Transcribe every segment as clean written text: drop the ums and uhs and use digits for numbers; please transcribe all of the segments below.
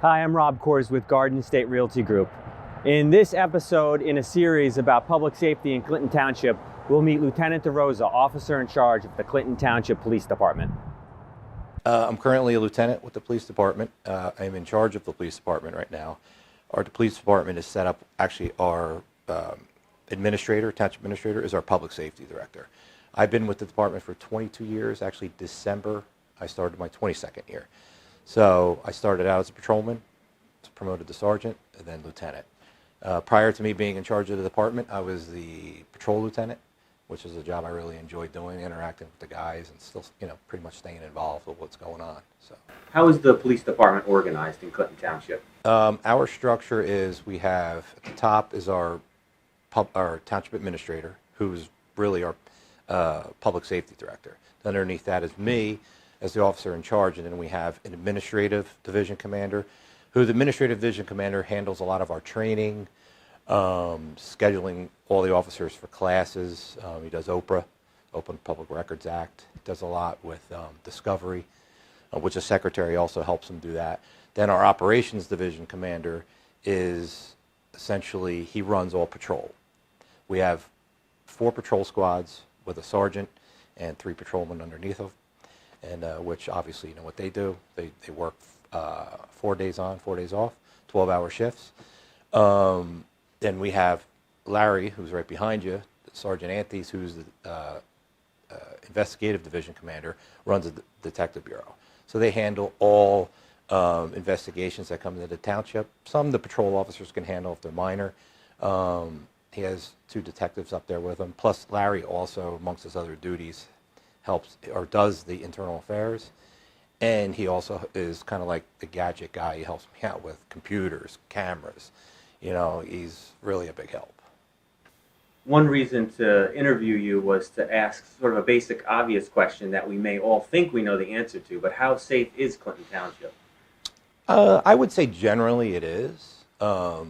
Hi, I'm Rob Kors with Garden State Realty Group. In this episode, in a series about public safety in Clinton Township, we'll meet Lieutenant DeRosa, officer in charge of the Clinton Township Police Department. I'm currently a lieutenant with the police department. I'm in charge of the police department right now. Our police department is set up, actually our township administrator is our public safety director. I've been with the department for 22 years. Actually, December, I started my 22nd year. So I started out as a patrolman, was promoted to sergeant, and then lieutenant. Prior to me being in charge of the department, I was the patrol lieutenant, which is a job I really enjoyed doing, interacting with the guys and still, pretty much staying involved with what's going on. So, how is the police department organized in Clinton Township? Our structure is we have, at the top is our township administrator, who's really our public safety director. Underneath that is me as the officer in charge, and then we have an administrative division commander, who the administrative division commander handles a lot of our training, scheduling all the officers for classes. He does OPRA, Open Public Records Act. He does a lot with Discovery, which the secretary also helps him do that. Then our operations division commander is essentially, he runs all patrol. We have 4 patrol squads with a sergeant and 3 patrolmen underneath them, and which obviously you know what they do. They work 4 days on, 4 days off, 12-hour shifts. Then we have Larry, who's right behind you, Sergeant Antes, who's the investigative division commander, runs the detective bureau. So they handle all investigations that come into the township. Some the patrol officers can handle if they're minor. He has 2 detectives up there with him. Plus Larry also, amongst his other duties, helps or does the internal affairs. And he also is kind of like the gadget guy. He helps me out with computers, cameras. He's really a big help. One reason to interview you was to ask sort of a basic, obvious question that we may all think we know the answer to, but how safe is Clinton Township? I would say generally it is. But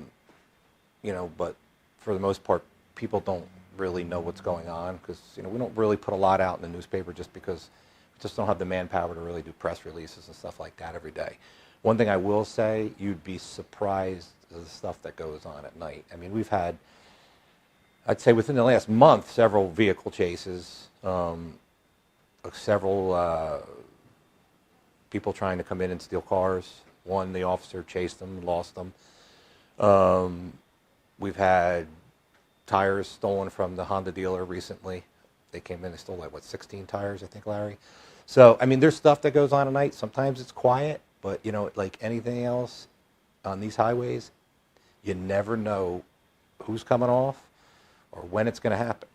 for the most part, people don't really know what's going on because, we don't really put a lot out in the newspaper just because we just don't have the manpower to really do press releases and stuff like that every day. One thing I will say, you'd be surprised at the stuff that goes on at night. I mean, we've had, I'd say within the last month, several vehicle chases, several people trying to come in and steal cars. One, the officer chased them, lost them. We've had tires stolen from the Honda dealer recently. They came in, they stole 16 tires, I think, Larry. So, I mean, there's stuff that goes on at night. Sometimes it's quiet, but, like anything else on these highways, you never know who's coming off or when it's going to happen.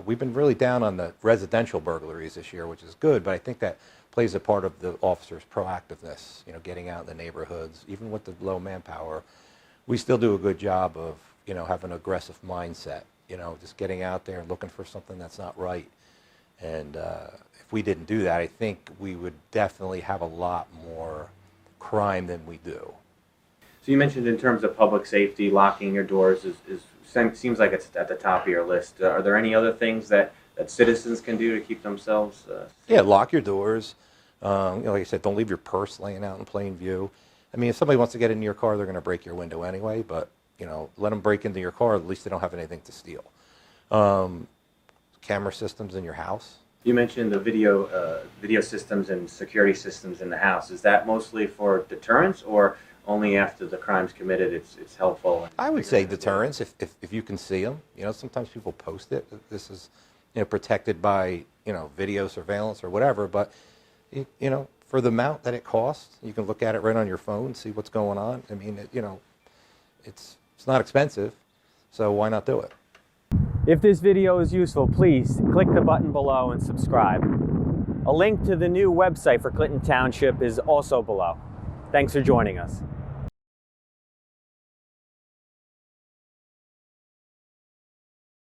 We've been really down on the residential burglaries this year, which is good, but I think that plays a part of the officers' proactiveness, getting out in the neighborhoods. Even with the low manpower, we still do a good job of, having an aggressive mindset, just getting out there and looking for something that's not right. And if we didn't do that, I think we would definitely have a lot more crime than we do. So you mentioned in terms of public safety, locking your doors seems like it's at the top of your list. Are there any other things that citizens can do to keep themselves safe? Yeah, lock your doors. Like I said, don't leave your purse laying out in plain view. I mean, if somebody wants to get into your car, they're going to break your window anyway, but, let them break into your car. At least they don't have anything to steal. Camera systems in your house. You mentioned the video systems and security systems in the house. Is that mostly for deterrence or only after the crime's committed it's helpful? I would say deterrence if you can see them. Sometimes people post it. This is, protected by, video surveillance or whatever, but, for the amount that it costs, you can look at it right on your phone, see what's going on. I mean, it's not expensive, so why not do it? If this video is useful, please click the button below and subscribe. A link to the new website for Clinton Township is also below. Thanks for joining us.